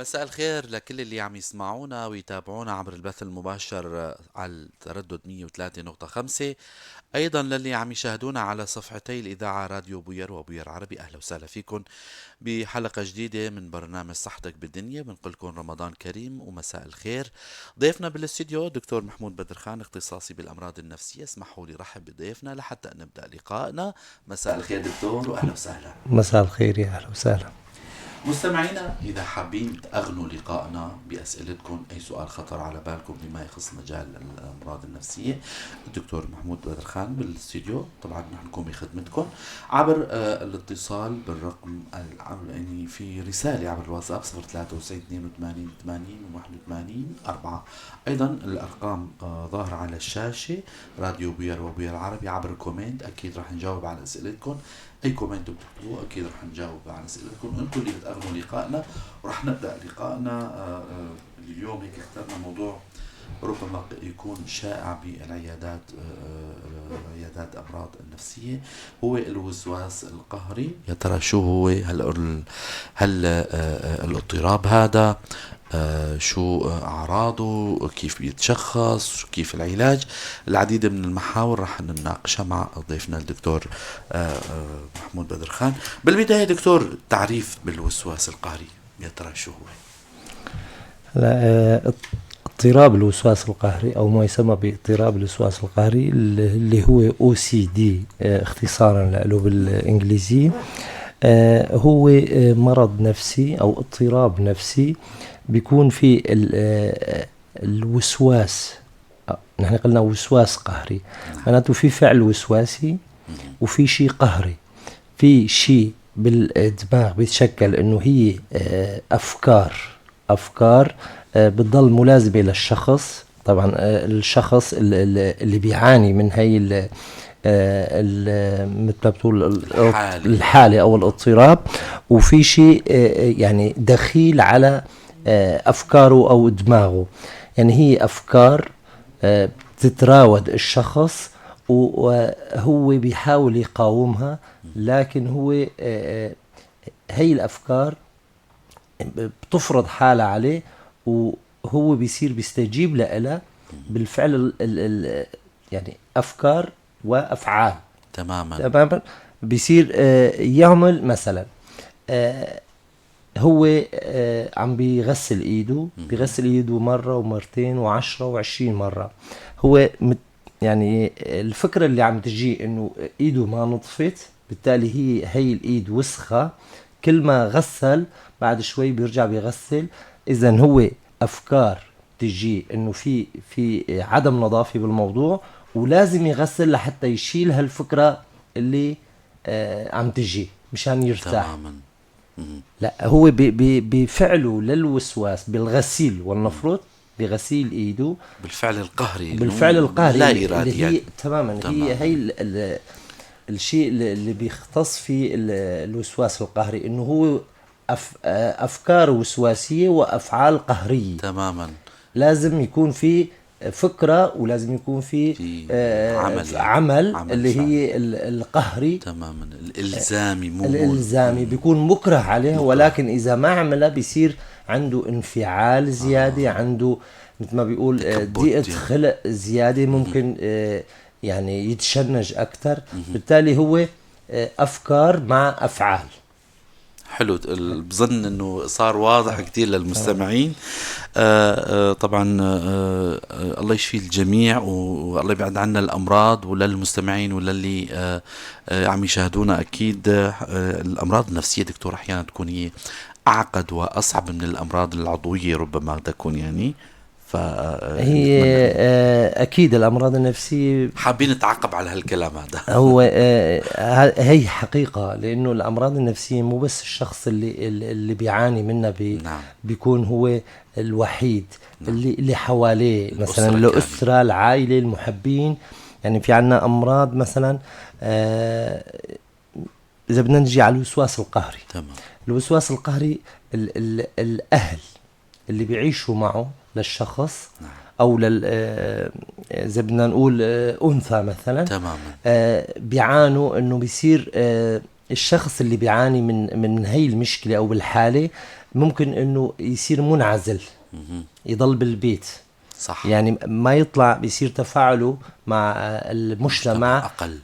مساء الخير لكل اللي عم يسمعونا ويتابعونا عبر البث المباشر على التردد 103.5. أيضا للي عم يشاهدونا على صفحتي الإذاعة راديو بوير وبوير عربي، أهلا وسهلا فيكم بحلقة جديدة من برنامج صحتك بالدنيا. بنقول لكم رمضان كريم ومساء الخير. ضيفنا بالاستديو دكتور محمود بدر خان، اختصاصي بالأمراض النفسية. اسمحوا لي رحب بضيفنا لحتى نبدأ لقائنا. مساء الخير دكتور وأهلا وسهلا. مساء الخير، يا أهلا وسهلا. مستمعينا، إذا حابين تأغنوا لقائنا بأسئلتكم، أي سؤال خطر على بالكم بما يخص مجال الأمراض النفسية، الدكتور محمود بدر خان بالاستديو. طبعا نحن نكون بخدمتكم عبر الاتصال بالرقم يعني في رسالة عبر الواتساب 093 82 80 81 4. أيضا الأرقام ظاهرة على الشاشة. راديو بوير وبوير عربي عبر الكومنت، أكيد رح نجاوب على أسئلتكم. اي كومنت بتكتبوه اكيد رح نجاوب على اسئلتكم. انتم اللي بتاخذوا لقائنا، ورح نبدا لقائنا. اليوم هيك اخترنا موضوع ربما يكون شائع بالعيادات، عيادات امراض النفسيه، هو الوسواس القهري. يا ترى شو هو؟ هل الاضطراب هذا شو أعراضه، كيف بيتشخص، كيف العلاج؟ العديد من المحاور رح نناقشها مع ضيفنا الدكتور محمود بدر خان. بالبداية دكتور، تعريف بالوسواس القهري يا ترى شو هو؟ لا، اضطراب الوسواس القهري أو ما يسمى باضطراب الوسواس القهري اللي هو OCD اختصارا له بالإنجليزي. هو مرض نفسي أو اضطراب نفسي بيكون في الوسواس. نحن قلنا وسواس قهري، معناته في فعل وسواسي وفي شيء قهري. في شيء بالدماغ بيتشكل انه هي افكار بتضل ملازمه للشخص. طبعا الشخص اللي بيعاني من هي مثل ما بتقول الحاله او الاضطراب، وفي شيء يعني دخيل على افكاره او دماغه. يعني هي افكار بتتراود الشخص وهو بيحاول يقاومها، لكن هو هي الأفكار بتفرض حالها عليه، وهو بيصير بيستجيب لها بالفعل. يعني أفكار وأفعال. تماما بيصير يعمل مثلا هو عم بيغسل ايده مرة ومرتين و10 و20 مرة. هو يعني الفكرة اللي عم تجي انه ايده ما نطفت، بالتالي هي الايد وسخة. كل ما غسل بعد شوي بيرجع بيغسل. اذا هو افكار تجي انه في عدم نظافة بالموضوع، ولازم يغسل لحتى يشيل هالفكرة اللي عم تجي مشان يرتاح. تماما. لا، هو بفعله للوسواس بالغسيل والنفرط، بغسيل ايده بالفعل القهري، بالفعل القهري لا اللي إرادي هي يعني. تماما هي الشيء اللي بيختص في الوسواس القهري، انه هو افكار وسواسيه وافعال قهريه. تماما. لازم يكون في فكرة، ولازم يكون في عمل، يعني عمل اللي فعلي. هي القهري. تماما، الإلزامي، مو الإلزامي بيكون مكره عليها، مكره. ولكن إذا ما عملها بيصير عنده انفعال زيادة، عنده مثل ما بيقول ضيقة يعني. خلق زيادة، ممكن يعني يتشنج أكتر. بالتالي هو أفكار مع أفعال. حلو. بظن انه صار واضح كتير للمستمعين. طبعا الله يشفي الجميع والله يبعد عنا الامراض، وللمستمعين وللي عم يشاهدونا اكيد. الامراض النفسيه دكتور احيانا تكون هي اعقد واصعب من الامراض العضويه، ربما تكون يعني. هي أكيد الأمراض النفسية حابين نتعقب على هالكلام هذا. هو هي حقيقة، لأنه الأمراض النفسية مو بس الشخص اللي بيعاني منها نعم. بيكون هو الوحيد. نعم. اللي حواليه مثلا الأسرة، العائلة، المحبين. يعني في عنا أمراض مثلا إذا بدنا نجي على الوسواس القهري. تمام. الوسواس القهري الأهل اللي بيعيشوا معه للشخص، نعم. او زي بدنا نقول انثى مثلا، تماما. بيعانوا انه بيصير الشخص اللي بيعاني من هي المشكلة أو بالحالة ممكن إنه يصير منعزل، يضل بالبيت. صح. يعني ما يطلع، بيصير تفاعله مع المجتمع أقل،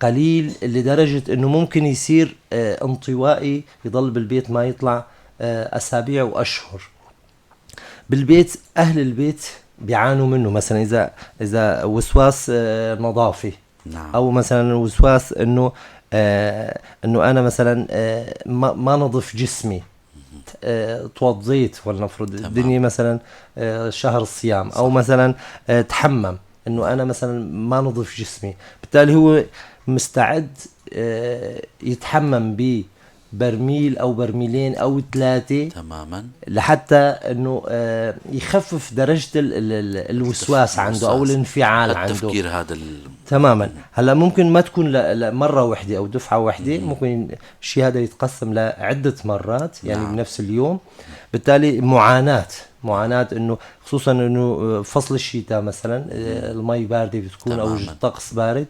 قليل لدرجة إنه ممكن يصير انطوائي، يضل بالبيت ما يطلع أسابيع وأشهر. بالبيت أهل البيت بيعانوا منه، مثلا إذا وسواس نظافي. نعم. أو مثلا وسواس إنه أنا مثلا ما نظف جسمي، توضيت ولنفرض الدنيا مثلا شهر الصيام. صح. أو مثلا تحمم، إنه أنا مثلا ما نظف جسمي، بالتالي هو مستعد يتحمم ببرميل أو برميلين أو 3 تماما لحتى انه يخفف درجة الوسواس عنده او الانفعال عنده. التفكير هذا تماما. هلا ممكن ما تكون مرة واحدة او دفعة واحدة، ممكن الشيء هذا يتقسم لعدة مرات، يعني نعم. بنفس اليوم. بالتالي معاناة انه خصوصا انه فصل الشتاء مثلا المي باردة بتكون او الطقس بارد،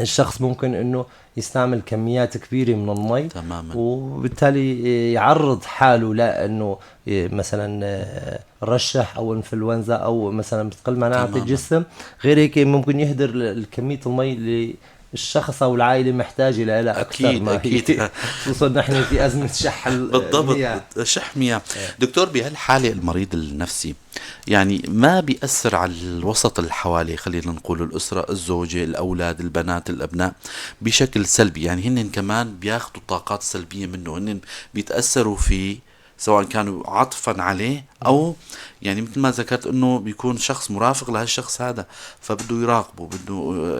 الشخص ممكن انه يستعمل كميات كبيرة من المي. تماما. وبالتالي يعرض حاله لانه مثلا رشح او انفلونزا او مثلا بتقل مناعة الجسم. غير هيك ممكن يهدر الكمية المي اللي الشخص او العائلة محتاجة لها اكثر. ما أكيد. خصوصا نحن في ازمة شح بالضبط، شح مياه. دكتور، بهالحالة المريض النفسي يعني ما بيأثر على الوسط اللي حواليه، خلينا نقول الأسرة، الزوجة، الأولاد، البنات، الأبناء، بشكل سلبي؟ يعني هن كمان بياخدوا طاقات سلبية منه، هن بيتأثروا فيه سواء كانوا عطفا عليه أو يعني مثل ما ذكرت أنه بيكون شخص مرافق لهالشخص هذا، فبده يراقبه، بده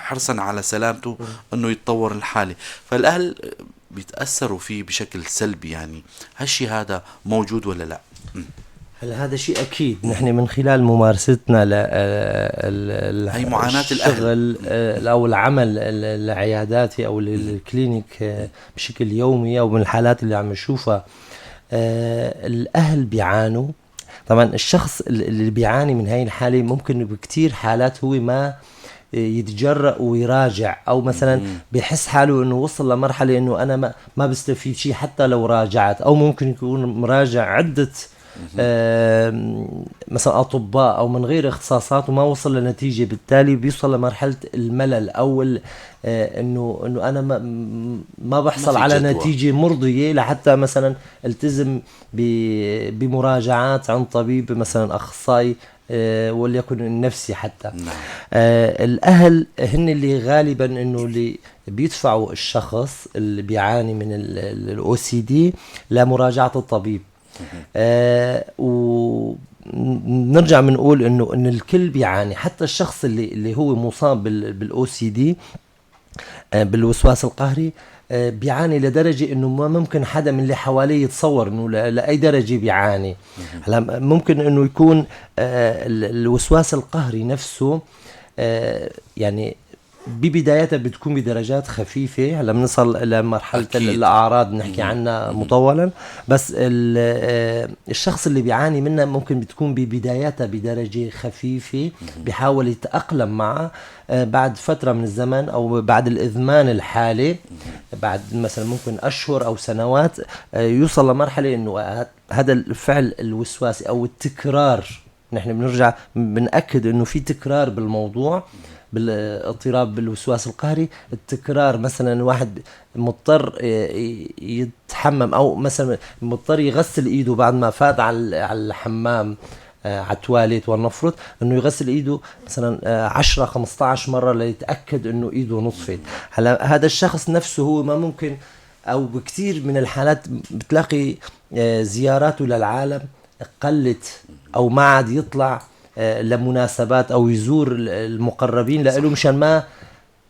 حرصا على سلامته أنه يتطور الحالة، فالأهل بيتأثروا فيه بشكل سلبي. يعني هالشي هذا موجود ولا لا؟ هلا هذا شيء أكيد. نحن من خلال ممارستنا هي معاناة الشغل أو العمل العياداتي أو الكلينيك بشكل يومي أو من الحالات اللي عم نشوفها، الأهل بيعانوا. طبعا الشخص اللي بيعاني من هاي الحالة ممكن بكتير حالات هو ما يتجرأ ويراجع، او مثلا بيحس حاله انه وصل لمرحلة انه انا ما بستفيد شيء حتى لو راجعت، او ممكن يكون مراجع عدة مثلا اطباء او من غير اختصاصات وما وصل لنتيجة. بالتالي بيوصل لمرحلة الملل او انه انا ما بحصل على جدوى. نتيجة مرضية لحتى مثلا التزم بمراجعات عن طبيب مثلا اخصائي وليكن النفسي حتى. نعم. الأهل هن اللي غالبا إنه اللي بيدفعوا الشخص اللي بيعاني من الOCD لمراجعة الطبيب. ونرجع بنقول إن الكل بيعاني، حتى الشخص اللي هو مصاب بالOCD بالوسواس القهري بيعاني لدرجة انه ما ممكن حدا من اللي حواليه يتصور انه لأي درجة بيعاني. هلا ممكن انه يكون الوسواس القهري نفسه يعني ببدايتها بتكون بدرجات خفيفة. هلا بنصل لمرحلة الأعراض نحكي عنها مطولا، بس الشخص اللي بيعاني منها ممكن بتكون ببدايتها بدرجة خفيفة، بيحاول يتأقلم معها. بعد فترة من الزمن أو بعد الإدمان الحالي، بعد مثلا ممكن أشهر أو سنوات، يوصل لمرحلة إنه هذا الفعل الوسواسي أو التكرار، نحن بنرجع بنأكد إنه في تكرار بالموضوع بالاضطراب بالوسواس القهري. التكرار مثلا واحد مضطر يتحمم او مثلا مضطر يغسل ايده بعد ما فات على الحمام على التواليت، ولنفرض انه يغسل ايده مثلا 10-15 مرة ليتأكد انه ايده نظفت. هلا هذا الشخص نفسه هو ما ممكن، او بكثير من الحالات بتلاقي زياراته للعالم قلت او ما عاد يطلع لمناسبات او يزور المقربين له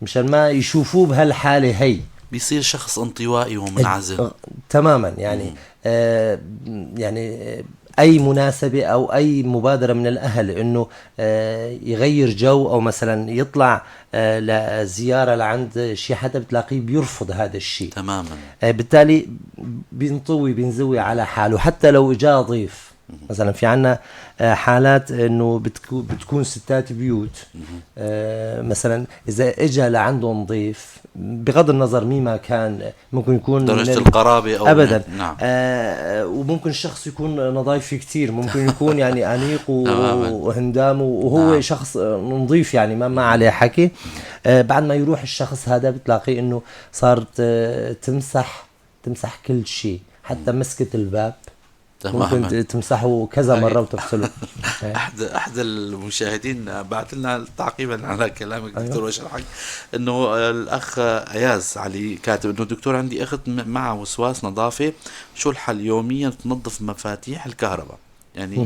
مشان ما يشوفوه بهالحالة. هي بيصير شخص انطوائي ومنعزل تماما. يعني يعني اي مناسبة او اي مبادرة من الاهل انه يغير جو او مثلا يطلع لزيارة لعند شي حدا، بتلاقيه بيرفض هذا الشيء تماما. بالتالي بينزوي على حاله. حتى لو جاء ضيف مثلا في عنا حالات انه بتكون ستات بيوت مثلا اذا اجى لعندهم ضيف بغض النظر مين ما كان، ممكن يكون درجة القرابة أو ابدا نعم. وممكن الشخص يكون نظيف كتير، ممكن يكون يعني انيق وهندام وهو نعم. شخص نظيف يعني ما عليه حكي. بعد ما يروح الشخص هذا بتلاقي انه صارت تمسح كل شيء، حتى مسكة الباب ممكن تمسحه كذا مرة وتغسله. أحد المشاهدين بعت لنا تعقيبا على كلامك دكتور وشرحك إنه الأخ أياز علي كاتب إنه دكتور عندي أخت مع وسواس نظافة، شو الحل؟ يوميا تنظف مفاتيح الكهرباء يعني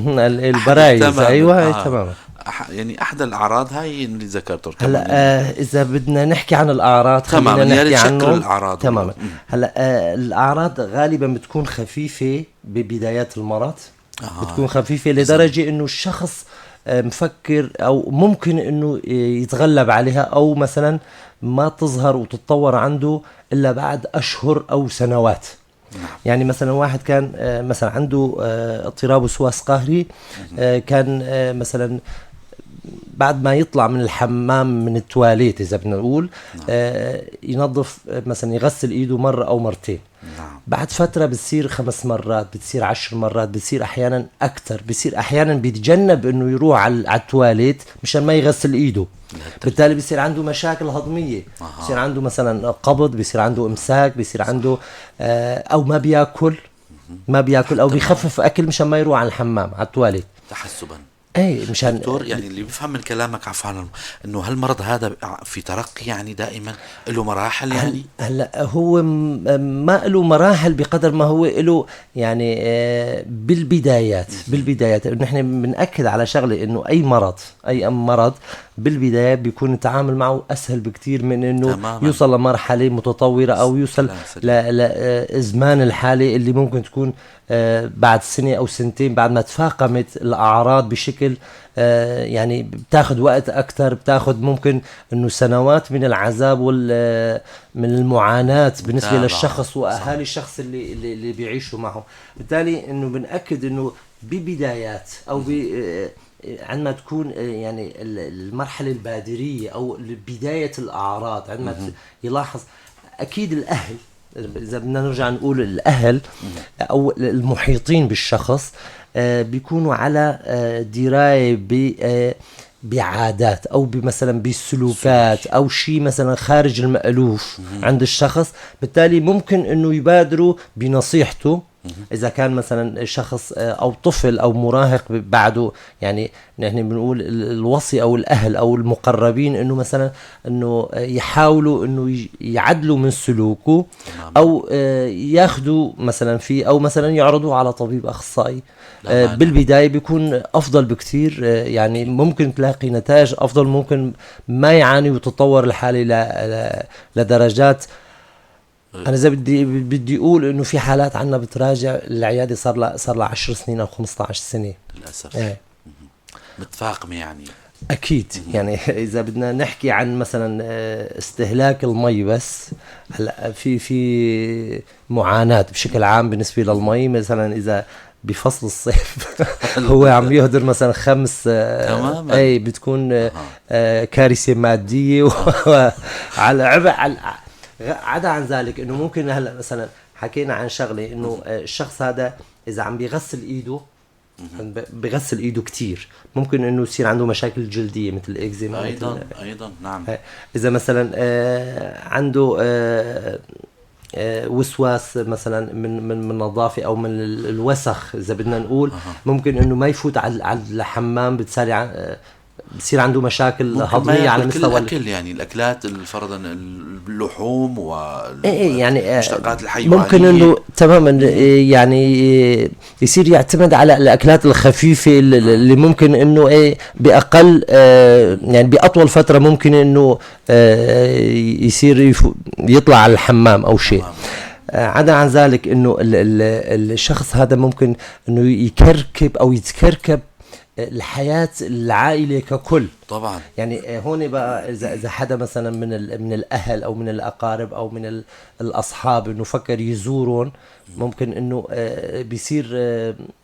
البرايز. أيوة تماما. يعني أحد الأعراض هاي اللي ذكرته. هلا إذا بدنا نحكي عن الأعراض تماما، نحكي عنه الأعراض. تماما. هلا الأعراض غالبا بتكون خفيفة ببدايات المرض، بتكون خفيفة لدرجة إنه الشخص مفكر أو ممكن إنه يتغلب عليها، أو مثلا ما تظهر وتتطور عنده إلا بعد أشهر أو سنوات. يعني مثلا واحد كان مثلا عنده اضطراب وسواس قهري، كان مثلا بعد ما يطلع من الحمام من التواليت إذا بدنا نقول ينظف مثلا يغسل إيده مرة أو مرتين. بعد فترة بتصير 5 مرات، بتصير 10 مرات، بتصير أحيانا أكتر، بتصير أحيانا بيتجنب إنه يروح على التواليت مشان ما يغسل إيده. بالتالي بيصير عنده مشاكل هضمية، بيصير عنده مثلا قبض، بيصير عنده إمساك، بيصير عنده أو ما بياكل أو بيخفف أكل مشان ما يروح على الحمام على التواليت تحسبا. اي مشان دكتور يعني اللي بيفهم من كلامك عفوا انه هالمرض هذا في ترقي، يعني دائما له مراحل. يعني هلا هو ما له مراحل بقدر ما هو له يعني بالبدايات نحن بنأكد على شغله انه اي مرض بالبداية بيكون التعامل معه اسهل بكتير من انه تماماً يوصل لمرحلة متطورة او يوصل لازمان الحالة اللي ممكن تكون بعد سنة او سنتين بعد ما تفاقمت الاعراض بشكل يعني بتاخد وقت اكتر، بتاخد ممكن انه سنوات من العذاب من المعاناة بالنسبة للشخص واهالي الشخص اللي بيعيشوا معه. بالتالي انه بنأكد انه ببدايات او عندما تكون يعني المرحلة البادرية او بداية الاعراض، عندما يلاحظ اكيد الاهل، إذا بدنا نرجع نقول الأهل أو المحيطين بالشخص بيكونوا على دراية بعادات أو مثلا بسلوكات أو شيء مثلا خارج المألوف عند الشخص. بالتالي ممكن أنه يبادروا بنصيحته إذا كان مثلا شخص أو طفل أو مراهق بعده. يعني نحن بنقول الوصي أو الأهل أو المقربين إنه مثلا إنه يحاولوا إنه يعدلوا من سلوكه أو ياخدوا مثلا فيه أو مثلا يعرضوا على طبيب أخصائي. بالبداية بيكون أفضل بكتير، يعني ممكن تلاقي نتائج أفضل، ممكن ما يعاني وتطور الحالة لدرجات. أنا إذا بدي أقول إنه في حالات عنا بتراجع العيادة صار لها 10 سنين أو 15 سنة للأسف. متفاقمة يعني. أكيد. يعني إذا بدنا نحكي عن مثلا استهلاك المي بس، هلا في معاناة بشكل عام بالنسبة للمي. مثلا إذا بفصل الصيف هو عم يهدر مثلا 5 أي بتكون كارثة مادية على عبء. عدا عن ذلك انه ممكن هلا مثلا حكينا عن شغله انه الشخص هذا اذا عم بيغسل ايده كتير، ممكن انه يصير عنده مشاكل جلديه مثل الاكزيما ايضا نعم. اذا مثلا عنده وسواس مثلا من النظافه او من الوسخ اذا بدنا نقول، ممكن انه ما يفوت على الحمام، بصير عنده مشاكل هضمية على مستوى الأكل. يعني الأكلات فرضا اللحوم يعني والمشتقات الحيوانية ممكن إنه تماما يعني يصير يعتمد على الأكلات الخفيفة اللي ممكن إنه بأقل يعني بأطول فترة ممكن إنه يصير يطلع على الحمام أو شيء. عدا عن ذلك إنه الشخص هذا ممكن إنه يكركب أو يتكركب الحياة العائلة ككل. طبعا. يعني هون بقى إذا حدا مثلا من الأهل أو من الأقارب أو من الأصحاب إنه فكر يزورون، ممكن إنه بيصير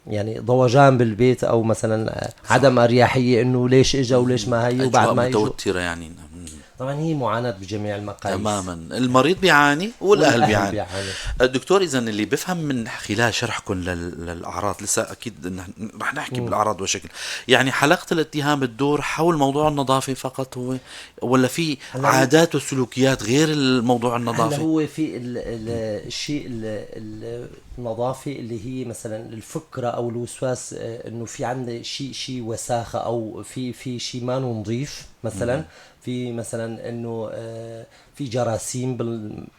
يعني ضوجان بالبيت، أو مثلا عدم أريحية إنه ليش إجا وليش ما هي، وبعد ما أجواء متوترة يعني. طبعا هي معاناة بجميع المقاييس. تماما، المريض بيعاني والأهل بيعاني. بيعاني. الدكتور، إذا اللي بيفهم من خلال شرحكم للأعراض، لسه أكيد رح نحكي بالأعراض وشكل، يعني حلقة الاتهام بتدور حول موضوع النظافة فقط هو، ولا في عادات وسلوكيات غير الموضوع النظافة؟ هلا هو في الشيء النظافة اللي هي مثلا الفكرة أو الوسواس إنه في عندنا شيء وساخة، أو في شيء ما نظيف مثلا. في مثلا انه في جراثيم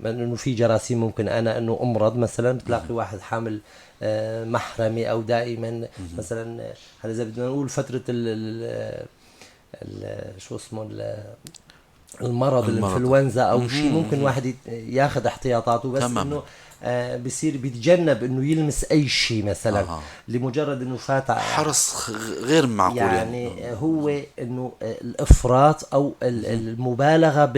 انه في جراثيم، ممكن انا انه امرض مثلا، بتلاقي واحد حامل محرمي او دائما مثلا، هذا اذا بدنا نقول فتره شو اسمه المرض الانفلونزا او شيء، ممكن واحد ياخذ احتياطاته، بس انه بصير بيتجنب انه يلمس اي شيء مثلا لمجرد انه فات حرص غير معقول. يعني هو انه الافراط او المبالغه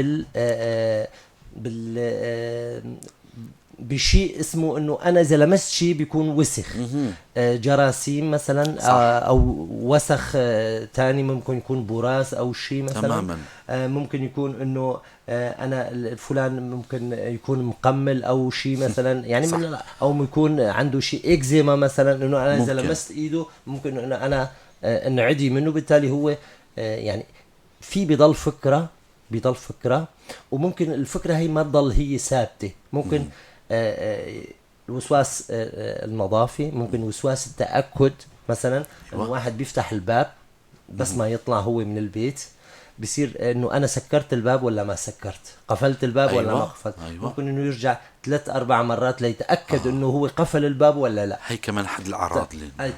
بشيء اسمه انه انا اذا لمست شيء بيكون وسخ، جراثيم مثلا، او وسخ تاني، ممكن يكون براس او شيء مثلا. تماما. ممكن يكون انه انا الفلان ممكن يكون مقمل او شيء مثلا، يعني او يكون عنده شيء اكزيما مثلا، انه انا اذا لمست ايده ممكن انه انا انعدي منه. بالتالي هو يعني في بيضل فكرة، وممكن الفكرة هي ما تضل هي ثابتة. ممكن الوسواس النظافي، ممكن وسواس التأكد مثلا، انه واحد بيفتح الباب بس ما يطلع هو من البيت، بصير انه انا سكرت الباب ولا ما سكرت، قفلت الباب ولا ما قفلت. ممكن انه يرجع 3-4 مرات ليتأكد انه هو قفل الباب ولا لا. هي كمان حد الاعراض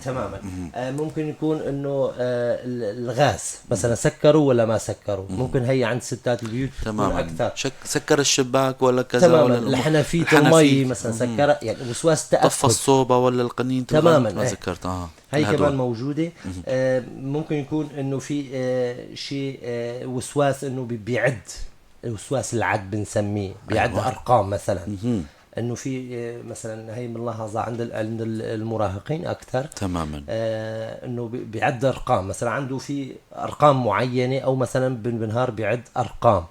تماما. ممكن يكون انه الغاز مثلا سكروا ولا ما سكروا. ممكن هي عند ستات البيوت تماما اكثر، سكر الشباك ولا كذا، تماما. ولا الحنفية المي مثلا سكر، يعني وسواس تأكد. طفى الصوبة ولا القنين تماما ما ذكرت. هي كمان موجودة. ممكن يكون انه في شيء وسواس انه بيعد، وسواس العد بنسميه، بيعد ارقام مثلا. انه في مثلا هي ملاحظة عند المراهقين اكثر. تماما. انه بيعد ارقام، مثلا عنده في ارقام معينة، او مثلا بالنهار بيعد ارقام.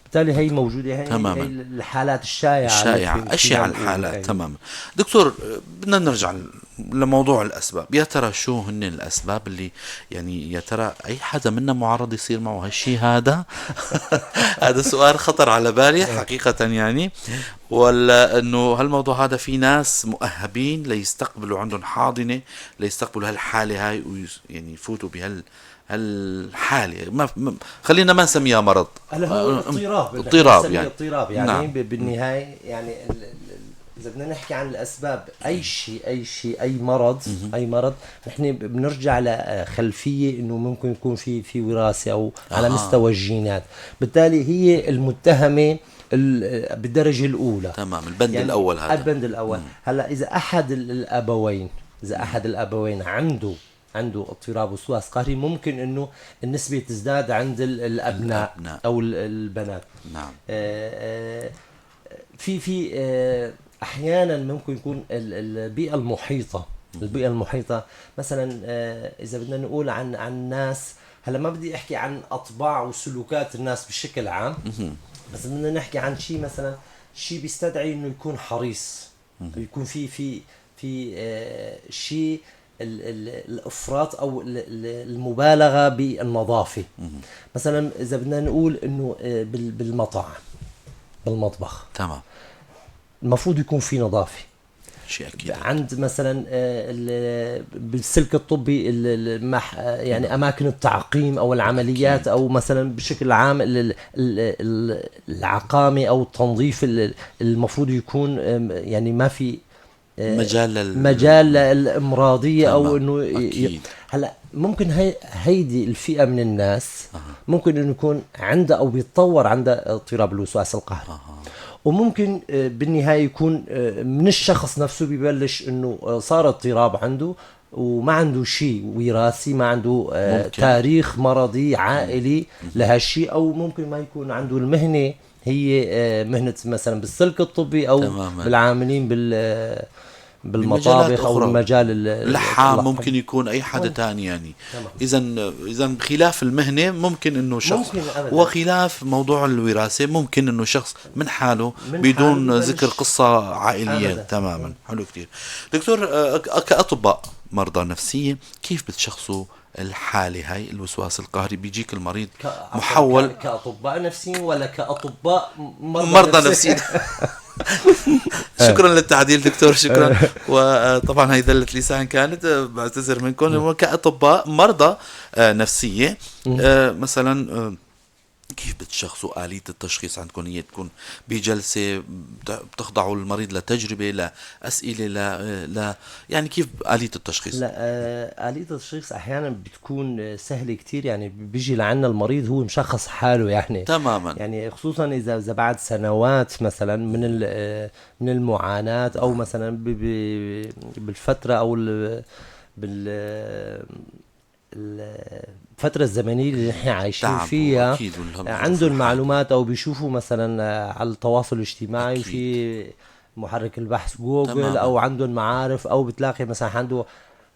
بالتالي هي موجودة. هي الحالات الشائعة أشياء الحالات. تمام دكتور، بدنا نرجع لموضوع الأسباب. يا ترى شو هن الأسباب اللي يعني يا ترى أي حدا منا معرض يصير معه هالشي هذا؟ هذا سؤال خطر على بالي حقيقة يعني. ولا أنه هالموضوع هذا في ناس مؤهبين ليستقبلوا، عندهم حاضنة ليستقبلوا هالحالة هاي، يعني يفوتوا هالحالة. خلينا ما نسميها مرض. هو اضطراب يعني نعم. بالنهاية يعني إذا بدنا نحكي عن الأسباب، أي شيء أي مرض نحن بنرجع لخلفية إنه ممكن يكون في وراثة أو على مستوى الجينات. بالتالي هي المتهمة بالدرجة الأولى. تمام. البند يعني الأول هذا. البند الأول. هلا إذا أحد الأبوين عنده اضطراب وسواس قهري، ممكن انه النسبة تزداد عند الابناء او البنات. نعم. في احيانا ممكن يكون البيئة المحيطة مثلا. اذا بدنا نقول عن ناس، هلا ما بدي احكي عن اطباع وسلوكات الناس بشكل عام، بس بدنا نحكي عن شيء مثلا، شيء بيستدعي انه يكون حريص، يكون في شيء الافراط او المبالغه بالنظافه. مثلا اذا بدنا نقول انه بالمطبخ، تمام، المفروض يكون في نظافه. شيء اكيد. عند مثلا بالسلك الطبي يعني اماكن التعقيم او العمليات أكيد. او مثلا بشكل عام العقامه او التنظيف المفروض يكون يعني ما في مجال للامراضيه او انه هلا ممكن هيدي الفئه من الناس ممكن انه يكون عنده او بيتطور عنده اضطراب الوسواس القهري. وممكن بالنهايه يكون من الشخص نفسه بيبلش انه صار اضطراب عنده وما عنده شيء وراثي، ما عنده ممكن. تاريخ مرضي عائلي لهالشيء، او ممكن ما يكون عنده المهنة هي مهنة مثلا بالسلك الطبي او تماماً. بالعاملين بمجالات بالمطابخ او أخرى. المجال لحام ممكن يكون اي حدا تاني يعني. تمام. اذا خلاف المهنه ممكن انه شخص، ممكن أبداً. وخلاف موضوع الوراثه ممكن انه شخص من حاله بدون حاله ذكر بلش. قصه عائليه. أبداً. تماما. حلو كتير دكتور. كاطباء مرضى نفسية كيف بتشخصوا الحالة هاي الوسواس القهري؟ بيجيك المريض محول كأطباء نفسيين ولا كأطباء مرضى نفسيين؟ شكرا للتعديل دكتور، شكرا. وطبعا هاي ذلة لسان كانت، بعتذر منكم. كأطباء مرضى نفسية مثلا كيف بتشخصوا آلية التشخيص عندكم؟ هي تكون بجلسة بتخضعوا المريض لتجربة، لأسئلة، لا يعني كيف آلية التشخيص؟ لا آلية التشخيص أحيانا بتكون سهلة كتير، يعني بيجي لعنا المريض هو مشخص حاله يعني تماما. يعني خصوصا إذا بعد سنوات مثلا من المعاناة، أو مثلا بالفترة أو الفترة الزمنية اللي نحن عايشين فيها، عنده المعلومات أو بيشوفوا مثلا على التواصل الاجتماعي في محرك البحث جوجل تماما. أو عنده المعارف، أو بتلاقي مثلا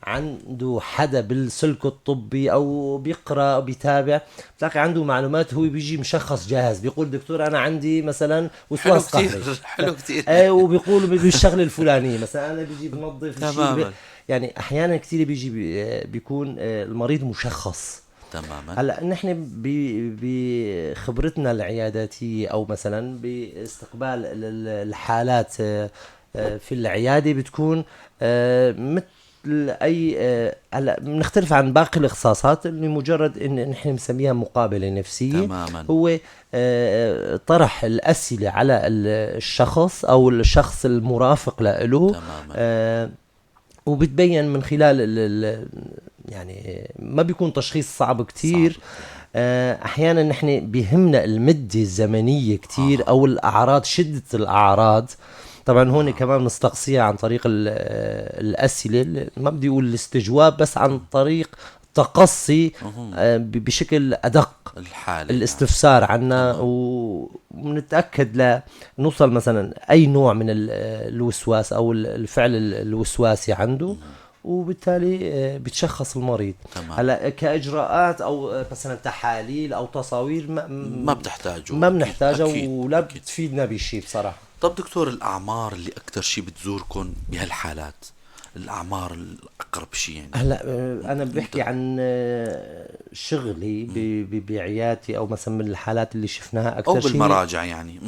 عنده حدا بالسلك الطبي أو بيقرأ أو بيتابع، بتلاقي عنده معلومات، هو بيجي مشخص جاهز بيقول دكتور أنا عندي مثلا وسواس قهري. حلو كتير. وبيقول بالشغل الفلاني مثلا أنا بيجي بنظف تماما. يعني أحيانا كتير بيكون المريض مشخص تماما. هلا نحن بخبرتنا العياداتية او مثلا باستقبال الحالات في العيادة بتكون مثل اي هلا بنختلف عن باقي الاختصاصات اللي مجرد ان نحن نسميها مقابلة نفسية تماما. هو طرح الأسئلة على الشخص او الشخص المرافق له تماما. وبتبين من خلال يعني ما بيكون تشخيص صعب كتير. احيانا نحن بيهمنا المدة الزمنية كتير او الاعراض، شدة الاعراض. طبعا هون كمان نستقصيها عن طريق الاسئلة، ما بدي اقول الاستجواب، بس عن طريق تقصي بشكل ادق الحالة، الاستفسار عنا، ونتأكد لنوصل مثلا اي نوع من الوسواس او الفعل الوسواسي عنده، وبالتالي بتشخص المريض. هلا كاجراءات او مثلا تحاليل او تصاوير ما بنحتاجها ولا بتفيدنا بشيء بصراحه. طب دكتور، الاعمار اللي اكثر شيء بتزوركم بهالحالات، الاعمار الاقرب شيء يعني؟ هلا انا بحكي عن شغلي بعيادتي، او مثلا من الحالات اللي شفناها اكثر شيء، او بالمراجع يعني.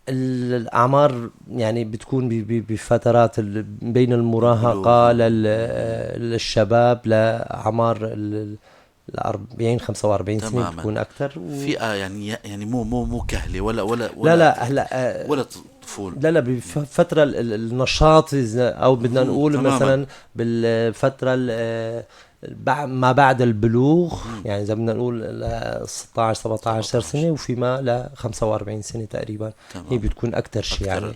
الأعمار يعني بتكون بفترات بين المراهقة للشباب لأعمار 40-45 سنة بتكون أكتر. فئة يعني مو كهلة ولا لا هلا ولا طفول. لا بفترة النشاط، أو بدنا نقول مثلا بالفترة ما بعد البلوغ، يعني إذا بدنا نقول 16-17 سنة، وفيما ل 45 سنة تقريبا. هي بتكون أكتر شيء يعني.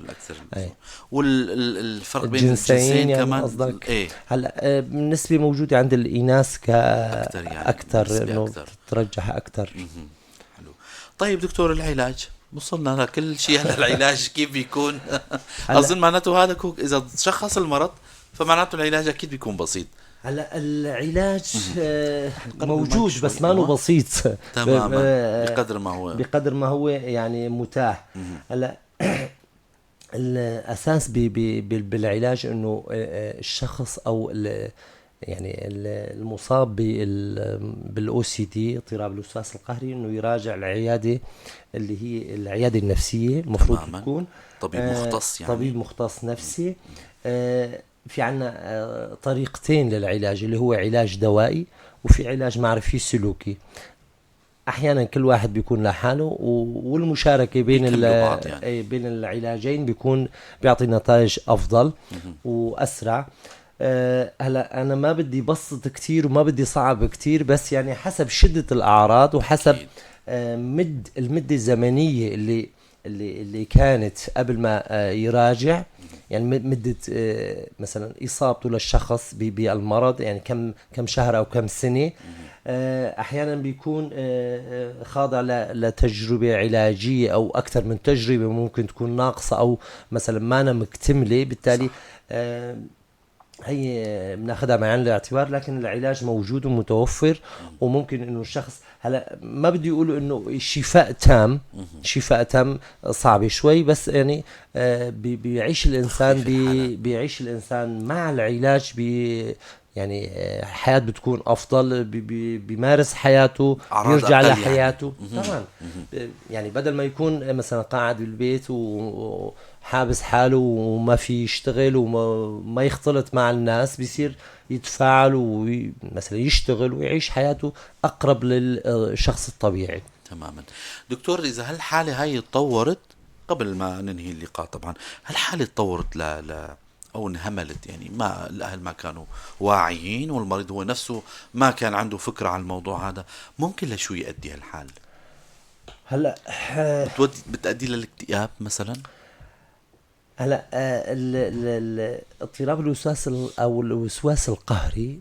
والفرق بين الجنسين يعني كمان قصدك؟ إيه؟ هلا بالنسبة موجودة عند الإناث أكتر إنه ترجح أكتر. حلو. طيب دكتور، العلاج وصلنا لكل شيء. على العلاج كيف بيكون؟ أظن معناته هذا إذا تشخص المرض فمعناته العلاج أكيد بيكون بسيط. هلا العلاج موجود بس ما هو بسيط تماما. بقدر ما هو يعني متاح. هلا الاساس بالعلاج انه الشخص او يعني المصاب بالاو سي دي، اضطراب الوسواس القهري، انه يراجع العياده اللي هي العياده النفسيه. المفروض تكون طبيب مختص، يعني طبيب مختص نفسي. في عنا طريقتين للعلاج، اللي هو علاج دوائي وفي علاج معرفي سلوكي. احيانا كل واحد بيكون لحاله، والمشاركه بين العلاجين بيكون بيعطي نتائج افضل واسرع. هلا انا ما بدي بسط كتير وما بدي صعب كتير، بس يعني حسب شدة الاعراض وحسب المدة الزمنية اللي اللي كانت قبل ما يراجع، يعني مدة مثلا إصابته للشخص بالمرض، يعني كم شهر أو كم سنة. أحيانا بيكون خاضع لتجربة علاجية أو أكثر من تجربة ممكن تكون ناقصة أو مثلا ما مكتملة، بالتالي هي بناخذها بعين الاعتبار، لكن العلاج موجود ومتوفر، وممكن انه الشخص هلا ما بدي يقولوا انه شفاء تام، شفاء تام صعب شوي، بس يعني بيعيش الانسان بيعيش الانسان مع العلاج يعني حياة بتكون افضل، بيمارس حياته، بيرجع لحياته يعني. طبعا يعني بدل ما يكون مثلا قاعد بالبيت حابس حاله وما في يشتغل وما يختلط مع الناس، بيصير يتفاعل ومثلا يشتغل ويعيش حياته أقرب للشخص الطبيعي. تماما. دكتور، إذا هالحالة هاي اتطورت قبل ما ننهي اللقاء طبعا، هالحالة اتطورت أو انهملت، يعني ما الأهل ما كانوا واعيين والمريض هو نفسه ما كان عنده فكرة عن الموضوع هذا، ممكن لشو يؤدي هالحال؟ هلا بتؤدي للاكتئاب مثلا؟ هلا اضطراب الوسواس او الوسواس القهري،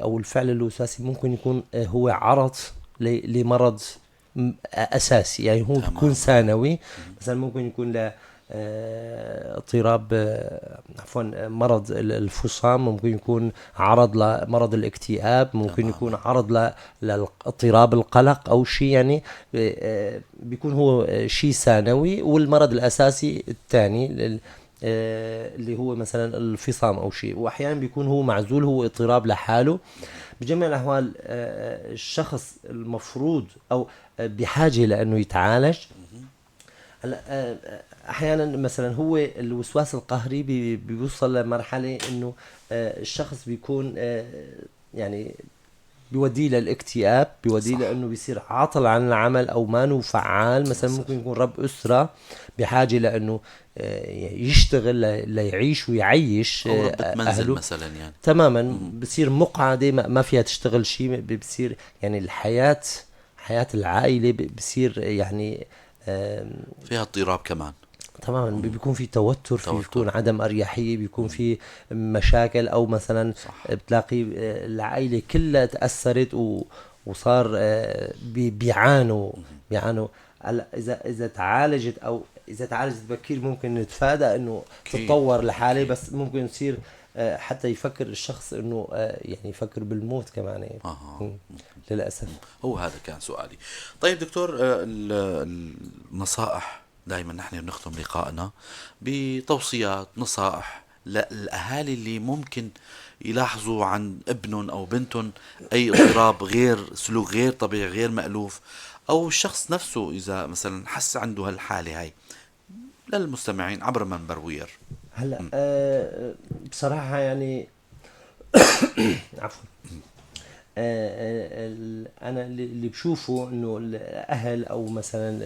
او الفعل الوسواسي ممكن يكون هو عرض لمرض اساسي، يعني هو بيكون ثانوي. مثلا ممكن يكون له اضطراب عفوا مرض الفصام، ممكن يكون عرض لمرض الاكتئاب، ممكن يكون عرض لاضطراب القلق او شيء، يعني بيكون هو شيء ثانوي، والمرض الاساسي الثاني اللي هو مثلا الفصام او شيء، واحيانا بيكون هو معزول، هو اضطراب لحاله. بجميع الاحوال الشخص المفروض او بحاجه لانه يتعالج. هلا احيانا مثلا هو الوسواس القهري بيوصل لمرحله انه الشخص بيكون يعني بيوديه للاكتئاب، بيوديه لانه بيصير عاطل عن العمل او مانو فعال. مثلا ممكن يكون رب اسره بحاجه لانه يشتغل ليعيش ويعيش أو ربة منزل اهله مثلا، يعني تماما بصير مقعده ما فيها تشتغل شيء، بصير يعني حياه العائله بصير يعني فيها اضطراب كمان. تماما بيكون في توتر، بيكون عدم اريحيه، بيكون في مشاكل، او مثلا بتلاقي العائله كلها تاثرت وصار بيعانوا. اذا تعالجت او اذا تعالجت بكير ممكن نتفادى انه تتطور الحاله، بس ممكن يصير حتى يفكر الشخص انه يعني يفكر بالموت كمان يعني. للاسف. هو هذا كان سؤالي. طيب دكتور، النصائح دائما نحن بنختم لقائنا بتوصيات نصائح للأهالي اللي ممكن يلاحظوا عن ابنهم أو بنتهم أي اضطراب غير سلوك غير طبيعي غير مألوف، أو الشخص نفسه إذا مثلا حس عنده هالحالة هاي، للمستمعين عبر منبر وير. هلا بصراحة يعني عفوا انا اللي بشوفه انه الاهل او مثلا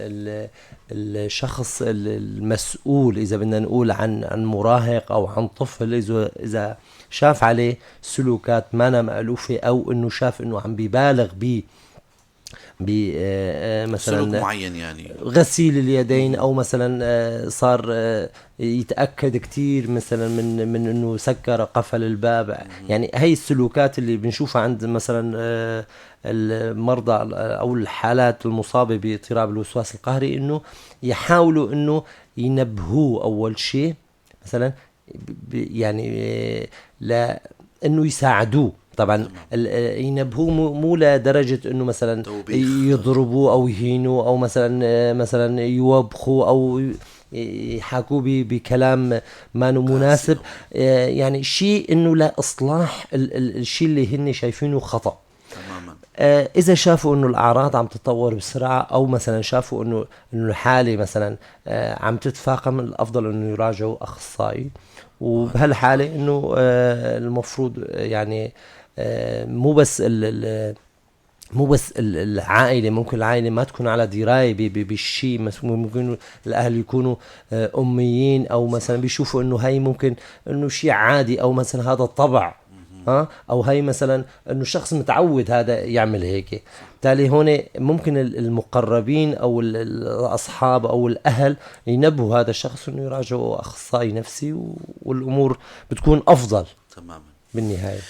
الشخص المسؤول، اذا بدنا نقول عن مراهق او عن طفل، اذا شاف عليه سلوكات ما مألوفة، او انه شاف انه عم بيبالغ مثلا سلوك معين، يعني غسيل اليدين، او مثلا صار يتأكد كتير مثلا من انه سكر قفل الباب. يعني هاي السلوكات اللي بنشوفها عند مثلا المرضى او الحالات المصابة باضطراب الوسواس القهري، انه يحاولوا انه ينبهوه اول شيء، مثلا يعني لا انه يساعدوه. طبعا ينبهوه مو لدرجة انه مثلا يضربوه او يهينوه، او مثلا يوبخوه او يحاكوه بكلام ما مناسب، يعني شيء انه لا اصلاح الشيء اللي هن شايفينه خطأ. تماما. اذا شافوا انه الاعراض عم تتطور بسرعة، او مثلا شافوا انه الحالة مثلا عم تتفاقم، الافضل انه يراجعوا اخصائي. وبهالحالة انه المفروض يعني مو بس العائلة، ممكن العائلة ما تكون على دراية بالشيء، ممكن الأهل يكونوا أميين، أو مثلا بيشوفوا إنه هاي ممكن إنه شيء عادي، أو مثلا هذا الطبع، أو هاي مثلا إنه شخص متعود هذا يعمل هيك. بالتالي هون ممكن المقربين أو الأصحاب أو الأهل ينبهوا هذا الشخص إنه يراجعوا أخصائي نفسي، والأمور بتكون أفضل تماما. بالنهاية.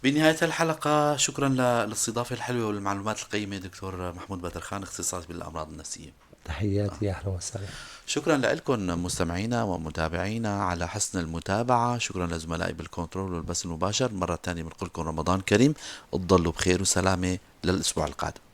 بنهاية الحلقة شكرا للاستضافة الحلوة والمعلومات القيمة دكتور محمود بدر خان، اختصاصي بالأمراض النفسية. تحياتي، أهلا وسهلا. شكرا لكم مستمعينا ومتابعينا على حسن المتابعة. شكرا لزملائي بالكنترول والبث المباشر. مرة تانية بنقول لكم رمضان كريم، تضلوا بخير وسلامة للأسبوع القادم.